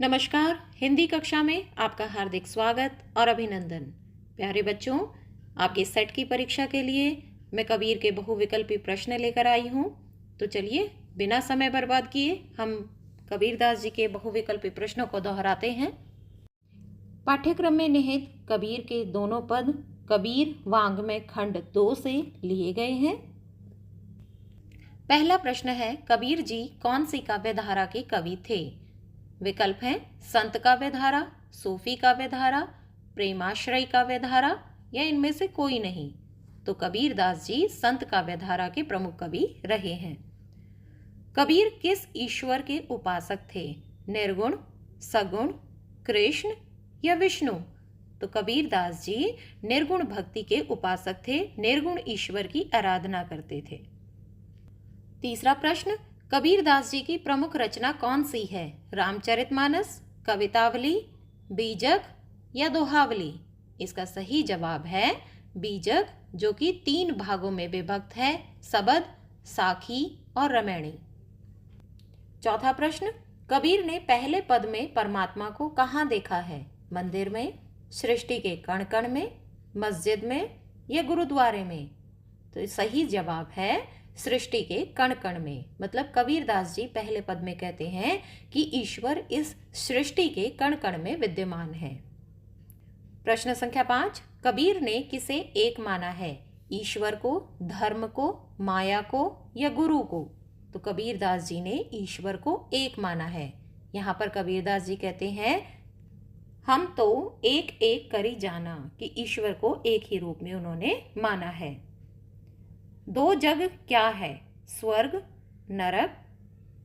नमस्कार। हिंदी कक्षा में आपका हार्दिक स्वागत और अभिनंदन। प्यारे बच्चों, आपके सेट की परीक्षा के लिए मैं कबीर के बहुविकल्पी प्रश्न लेकर आई हूँ। तो चलिए बिना समय बर्बाद किए हम कबीरदास जी के बहुविकल्पी प्रश्नों को दोहराते हैं। पाठ्यक्रम में निहित कबीर के दोनों पद कबीर वाङ्मय खंड 2 से लिए गए हैं। पहला प्रश्न है, कबीर जी कौन सी काव्यधारा के कवि थे? विकल्प हैं संत काव्यधारा, सूफी काव्यधारा, प्रेमाश्रय काव्यधारा या इनमें से कोई नहीं। तो कबीरदास जी संत काव्यधारा के प्रमुख कवि रहे हैं। कबीर किस ईश्वर के उपासक थे? निर्गुण, सगुण, कृष्ण या विष्णु? तो कबीरदास जी निर्गुण भक्ति के उपासक थे, निर्गुण ईश्वर की आराधना करते थे। तीसरा प्रश्न, कबीरदास जी की प्रमुख रचना कौन सी है? रामचरितमानस, कवितावली, बीजक या दोहावली? इसका सही जवाब है बीजक, जो कि 3 भागों में विभक्त है, सबद, साखी और रमैणी। चौथा प्रश्न, कबीर ने पहले पद में परमात्मा को कहाँ देखा है? मंदिर में, सृष्टि के कण कण में, मस्जिद में या गुरुद्वारे में? तो सही जवाब है सृष्टि के कण कण में। मतलब कबीरदास जी पहले पद में कहते हैं कि ईश्वर इस सृष्टि के कण कण में विद्यमान है। प्रश्न संख्या 5, कबीर ने किसे एक माना है? ईश्वर को, धर्म को, माया को या गुरु को? तो कबीरदास जी ने ईश्वर को एक माना है। यहाँ पर कबीरदास जी कहते हैं हम तो एक एक करी जाना, कि ईश्वर को एक ही रूप में उन्होंने माना है। 2 जग क्या है? स्वर्ग, नरक,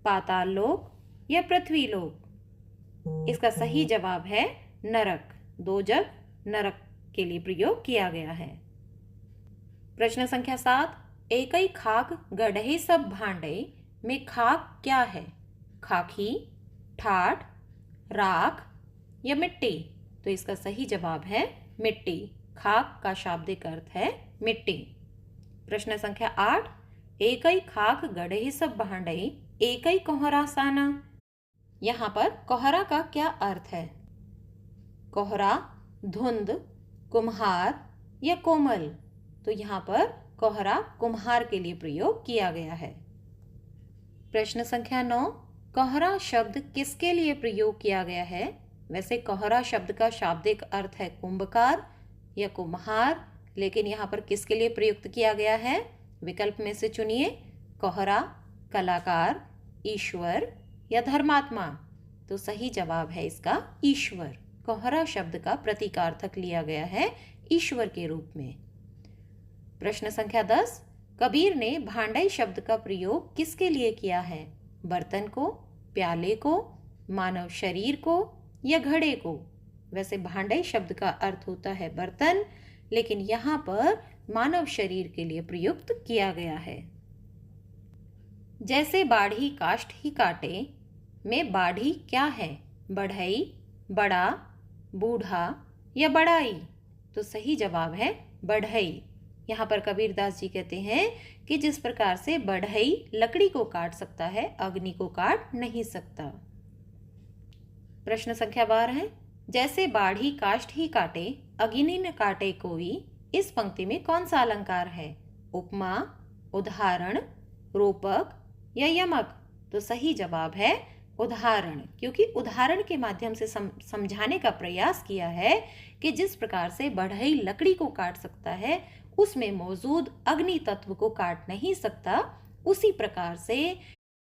पाताल लोक या पृथ्वी लोक? इसका सही जवाब है नरक। 2 जग नरक के लिए प्रयोग किया गया है। प्रश्न संख्या 7, एकई खाक गढ़े सब भांडे में खाक क्या है? खाकी, ठाठ, राख या मिट्टी? तो इसका सही जवाब है मिट्टी। खाक का शाब्दिक अर्थ है मिट्टी। प्रश्न संख्या 8, एकई खाक गढ़े सब भांडे एकई कोहरा साना? यहाँ पर कोहरा का क्या अर्थ है? कोहरा, धुंध, कुम्हार या कोमल? तो यहाँ पर कोहरा कुम्हार के लिए प्रयोग किया गया है। प्रश्न संख्या 9, कोहरा शब्द किसके लिए प्रयोग किया गया है? वैसे कोहरा शब्द का शाब्दिक अर्थ है कुंभकार या कुम्हार, लेकिन यहाँ पर किसके लिए प्रयुक्त किया गया है? विकल्प में से चुनिए। कोहरा, कलाकार, ईश्वर या धर्मात्मा? तो सही जवाब है इसका ईश्वर। कोहरा शब्द का प्रतीकार्थक लिया गया है ईश्वर के रूप में। प्रश्न संख्या 10, कबीर ने भांडई शब्द का प्रयोग किसके लिए किया है? बर्तन को, प्याले को, मानव शरीर को या घड़े को? वैसे भांडई शब्द का अर्थ होता है बर्तन, लेकिन यहाँ पर मानव शरीर के लिए प्रयुक्त किया गया है। जैसे बाढ़ी काष्ठ ही काटे में बाढ़ी क्या है? बढ़ई, बड़ा, बूढ़ा या बड़ाई? तो सही जवाब है बढ़ई। यहाँ पर कबीरदास जी कहते हैं कि जिस प्रकार से बढ़ई लकड़ी को काट सकता है, अग्नि को काट नहीं सकता। प्रश्न संख्या 12 है, जैसे बाढ़ी काष्ठ ही काटे अग्नि न काटे कोई, इस पंक्ति में कौन सा अलंकार है? उपमा, उदाहरण, रूपक या यमक? तो सही जवाब है उदाहरण, क्योंकि उदाहरण के माध्यम से समझाने का प्रयास किया है कि जिस प्रकार से बढ़ई लकड़ी को काट सकता है, उसमें मौजूद अग्नि तत्व को काट नहीं सकता, उसी प्रकार से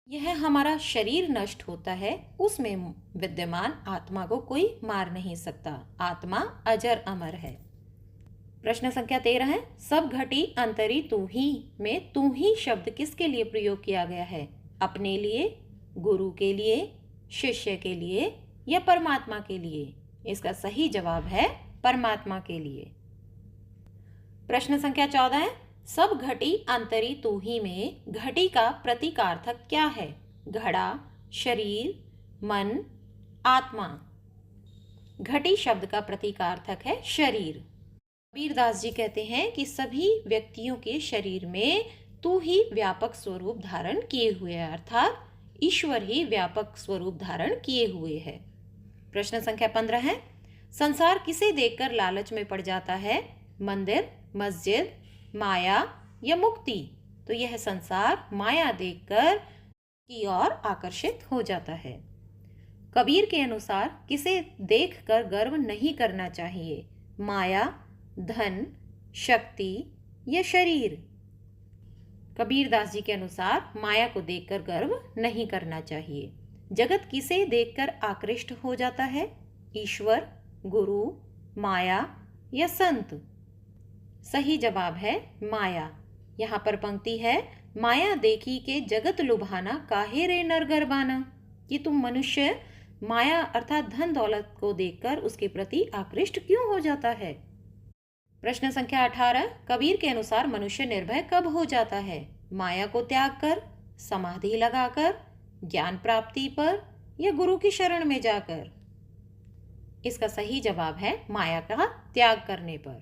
यह हमारा शरीर नष्ट होता है, उसमें विद्यमान आत्मा को कोई मार नहीं सकता। आत्मा अजर अमर है। प्रश्न संख्या 13 है, सब घटी अंतरी तू ही में तू ही शब्द किसके लिए प्रयोग किया गया है? अपने लिए, गुरु के लिए, शिष्य के लिए या परमात्मा के लिए? इसका सही जवाब है परमात्मा के लिए। प्रश्न संख्या 14 है, सब घटी अंतरी तू ही में घटी का प्रतीकार्थक क्या है? घड़ा, शरीर, मन, आत्मा? घटी शब्द का प्रतीकार्थक है शरीर। कबीरदास जी कहते हैं कि सभी व्यक्तियों के शरीर में तू ही व्यापक स्वरूप धारण किए हुए है, अर्थात ईश्वर ही व्यापक स्वरूप धारण किए हुए है। प्रश्न संख्या 15 है, संसार किसे देखकर लालच में पड़ जाता है? मंदिर, मस्जिद, माया या मुक्ति? तो यह संसार माया देखकर की ओर आकर्षित हो जाता है। कबीर के अनुसार किसे देखकर गर्व नहीं करना चाहिए? माया, धन, शक्ति या शरीर? कबीर दास जी के अनुसार माया को देखकर गर्व नहीं करना चाहिए। जगत किसे देखकर आकृष्ट हो जाता है? ईश्वर, गुरु, माया या संत? सही जवाब है माया। यहाँ पर पंक्ति है, माया देखी के जगत लुभाना, काहे रे नर गरबाना। कि तुम मनुष्य माया अर्थात धन दौलत को देखकर उसके प्रति आकृष्ट क्यों हो जाता है? प्रश्न संख्या 18, कबीर के अनुसार मनुष्य निर्भय कब हो जाता है? माया को त्याग कर, समाधि लगाकर, ज्ञान प्राप्ति पर या गुरु की शरण में जाकर? इसका सही जवाब है माया का त्याग करने पर।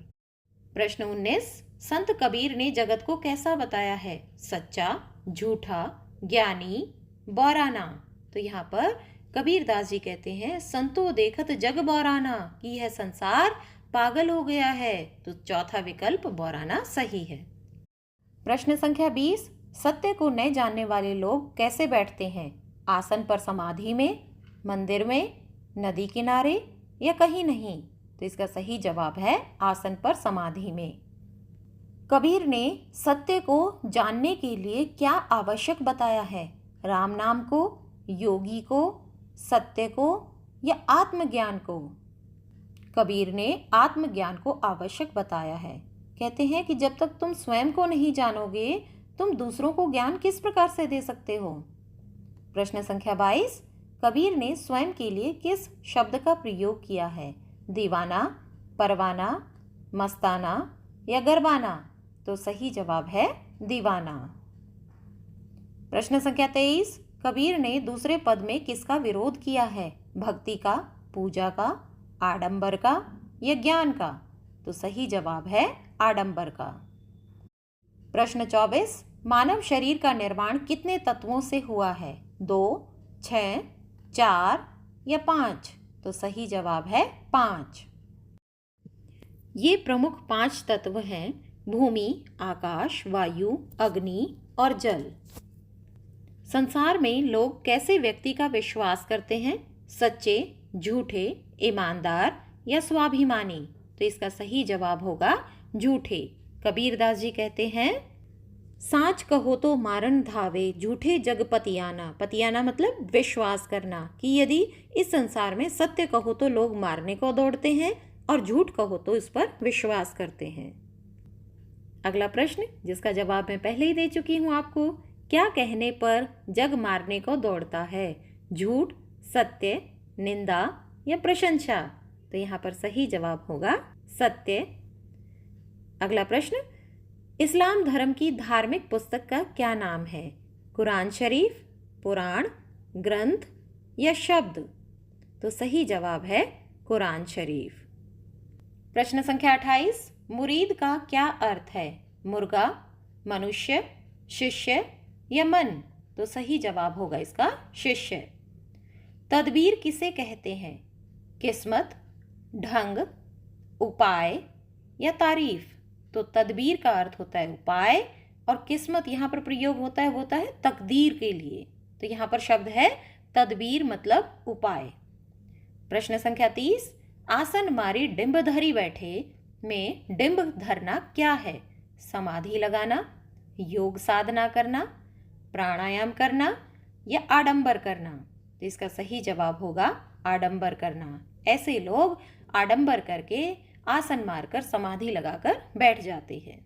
प्रश्न 19, संत कबीर ने जगत को कैसा बताया है? सच्चा, झूठा, ज्ञानी, बौराना? तो यहाँ पर कबीर दास जी कहते हैं, संतो देखत जग बौराना, कि यह संसार पागल हो गया है। तो चौथा विकल्प बौराना सही है। प्रश्न संख्या 20, सत्य को न जानने वाले लोग कैसे बैठते हैं? आसन पर, समाधि में, मंदिर में, नदी किनारे या कहीं नहीं? तो इसका सही जवाब है आसन पर, समाधि में। कबीर ने सत्य को जानने के लिए क्या आवश्यक बताया है? राम नाम को, योगी को, सत्य को या आत्मज्ञान को? कबीर ने आत्मज्ञान को आवश्यक बताया है। कहते हैं कि जब तक तुम स्वयं को नहीं जानोगे, तुम दूसरों को ज्ञान किस प्रकार से दे सकते हो? प्रश्न संख्या 22, कबीर ने स्वयं के लिए किस शब्द का प्रयोग किया है? दीवाना, परवाना, मस्ताना या गरबाना? तो सही जवाब है दीवाना। प्रश्न संख्या 23, कबीर ने दूसरे पद में किसका विरोध किया है? भक्ति का, पूजा का, आडंबर का या ज्ञान का? तो सही जवाब है आडंबर का। प्रश्न 24, मानव शरीर का निर्माण कितने तत्वों से हुआ है? 2, 6, 4 या 5? तो सही जवाब है 5। ये प्रमुख 5 तत्व हैं: भूमि, आकाश, वायु, अग्नि और जल। संसार में लोग कैसे व्यक्ति का विश्वास करते हैं? सच्चे, झूठे, ईमानदार या स्वाभिमानी? तो इसका सही जवाब होगा झूठे। कबीर दास जी कहते हैं, साच कहो तो मारन धावे, झूठे जग पतियाना। पतियाना मतलब विश्वास करना, कि यदि इस संसार में सत्य कहो तो लोग मारने को दौड़ते हैं और झूठ कहो तो इस पर विश्वास करते हैं। अगला प्रश्न, जिसका जवाब मैं पहले ही दे चुकी हूँ आपको, क्या कहने पर जग मारने को दौड़ता है? झूठ, सत्य, निंदा या प्रशंसा? तो यहाँ पर सही जवाब होगा सत्य। अगला प्रश्न, इस्लाम धर्म की धार्मिक पुस्तक का क्या नाम है? कुरान शरीफ, पुराण, ग्रंथ या शब्द? तो सही जवाब है कुरान शरीफ। प्रश्न संख्या 28, मुरीद का क्या अर्थ है? मुर्गा, मनुष्य, शिष्य या मन? तो सही जवाब होगा इसका शिष्य। तदबीर किसे कहते हैं? किस्मत, ढंग, उपाय या तारीफ? तो तदबीर का अर्थ होता है उपाय और किस्मत यहाँ पर प्रयोग होता है तकदीर के लिए। तो यहाँ पर शब्द है तदबीर मतलब उपाय। प्रश्न संख्या 30, आसन मारी डिंब धरी बैठे में डिंब धरना क्या है? समाधि लगाना, योग साधना करना, प्राणायाम करना या आडंबर करना? तो इसका सही जवाब होगा आडंबर करना। ऐसे लोग आडंबर करके आसन मारकर समाधि लगाकर बैठ जाते हैं।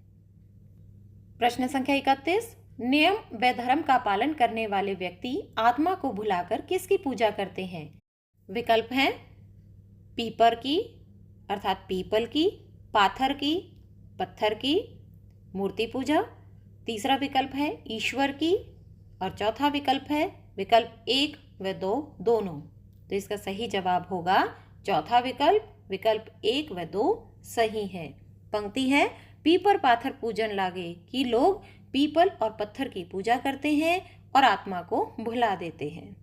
प्रश्न संख्या 31, नियम व धर्म का पालन करने वाले व्यक्ति आत्मा को भुलाकर किसकी पूजा करते हैं? विकल्प हैं पीपर की अर्थात पीपल की, पाथर की, पत्थर की, मूर्ति पूजा। तीसरा विकल्प है ईश्वर की और चौथा विकल्प है विकल्प 1 व 2 दोनों। तो इसका सही जवाब होगा चौथा विकल्प 1 व 2 सही है। पंक्ति है, पीपर पाथर पूजन लागे, कि लोग पीपल और पत्थर की पूजा करते हैं और आत्मा को भुला देते हैं।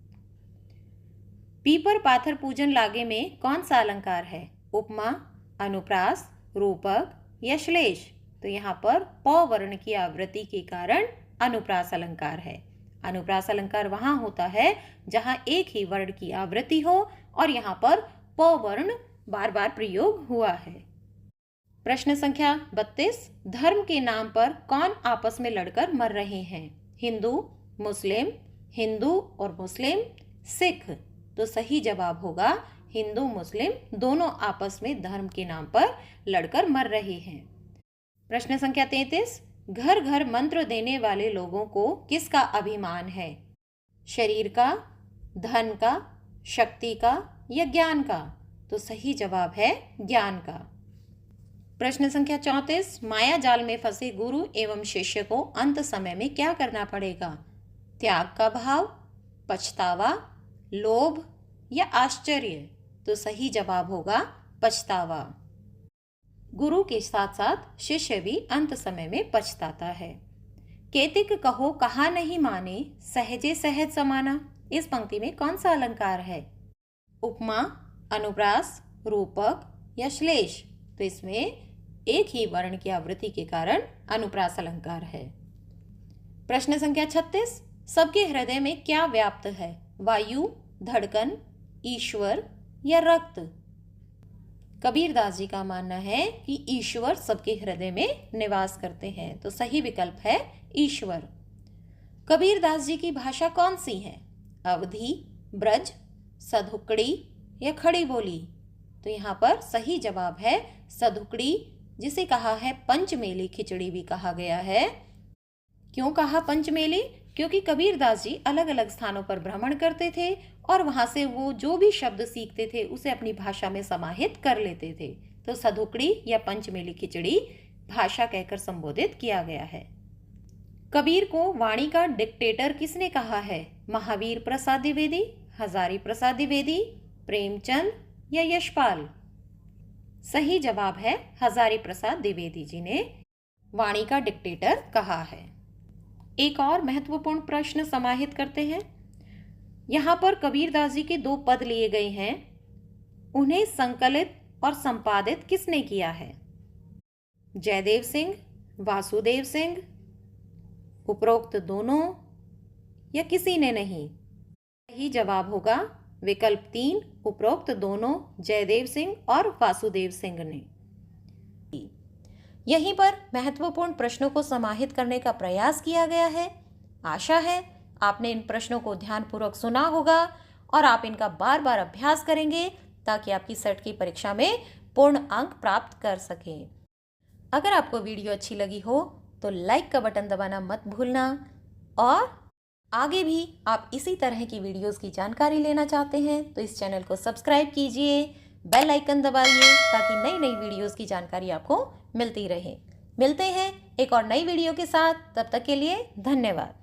पीपर पाथर पूजन लागे में कौन सा अलंकार है? उपमा, अनुप्रास, रूपक या श्लेष? तो यहाँ पर प वर्ण की आवृत्ति के कारण अनुप्रास अलंकार है। अनुप्रास अलंकार वहां होता है जहां एक ही वर्ण की आवृत्ति हो और यहाँ पर प वर्ण बार बार प्रयोग हुआ है। प्रश्न संख्या 32, धर्म के नाम पर कौन आपस में लड़कर मर रहे हैं? हिंदू, मुस्लिम, हिंदू और मुस्लिम, सिख? तो सही जवाब होगा हिंदू मुस्लिम दोनों आपस में धर्म के नाम पर लड़कर मर रहे हैं। प्रश्न संख्या 33, घर घर मंत्र देने वाले लोगों को किसका अभिमान है? शरीर का, धन का, शक्ति का या ज्ञान का? तो सही जवाब है ज्ञान का। प्रश्न संख्या 34, माया जाल में फंसे गुरु एवं शिष्य को अंत समय में क्या करना पड़ेगा? त्याग का भाव, पछतावा, लोभ या आश्चर्य? तो सही जवाब होगा पछतावा। गुरु के साथ साथ शिष्य भी अंत समय में पछताता है। केतिक कहो कहा नहीं माने, सहजे सहज समाना? इस पंक्ति में कौन सा अलंकार है? उपमा, अनुप्रास, रूपक या श्लेष? तो इसमें एक ही वर्ण की आवृत्ति के कारण अनुप्रास अलंकार है। प्रश्न संख्या 36, सबके हृदय में क्या व्याप्त है? वायु, धड़कन, ईश्वर या रक्त? कबीरदास जी का मानना है कि ईश्वर सबके हृदय में निवास करते हैं, तो सही विकल्प है ईश्वर। कबीरदास जी की भाषा कौन सी है? अवधी, ब्रज, सधुकड़ी या खड़ी बोली? तो यहाँ पर सही जवाब है सधुकड़ी, जिसे कहा है पंचमेली खिचड़ी भी कहा गया है। क्यों कहा पंचमेली? क्योंकि कबीरदास जी अलग अलग स्थानों पर भ्रमण करते थे और वहां से वो जो भी शब्द सीखते थे उसे अपनी भाषा में समाहित कर लेते थे। तो सधुकड़ी या पंचमेली खिचड़ी भाषा कहकर संबोधित किया गया है। कबीर को वाणी का डिक्टेटर किसने कहा है? महावीर प्रसाद द्विवेदी, हजारी प्रसाद द्विवेदी, प्रेमचंद या यशपाल? सही जवाब है हजारी प्रसाद द्विवेदी जी ने वाणी का डिक्टेटर कहा है। एक और महत्वपूर्ण प्रश्न समाहित करते हैं। यहाँ पर कबीरदास जी के 2 पद लिए गए हैं, उन्हें संकलित और संपादित किसने किया है? जयदेव सिंह, वासुदेव सिंह, उपरोक्त दोनों या किसी ने नहीं? सही जवाब होगा विकल्प 3, उपरोक्त दोनों, जयदेव सिंह और वासुदेव सिंह ने। यहीं पर महत्वपूर्ण प्रश्नों को समाहित करने का प्रयास किया गया है। आशा है आपने इन प्रश्नों को ध्यानपूर्वक सुना होगा और आप इनका बार बार अभ्यास करेंगे ताकि आपकी सेट की परीक्षा में पूर्ण अंक प्राप्त कर सकें। अगर आपको वीडियो अच्छी लगी हो तो लाइक का बटन दबाना मत भूलना और आगे भी आप इसी तरह की वीडियोस की जानकारी लेना चाहते हैं तो इस चैनल को सब्सक्राइब कीजिए, बेल आइकन दबाइए ताकि नई नई वीडियोस की जानकारी आपको मिलती रहे। मिलते हैं एक और नई वीडियो के साथ, तब तक के लिए धन्यवाद।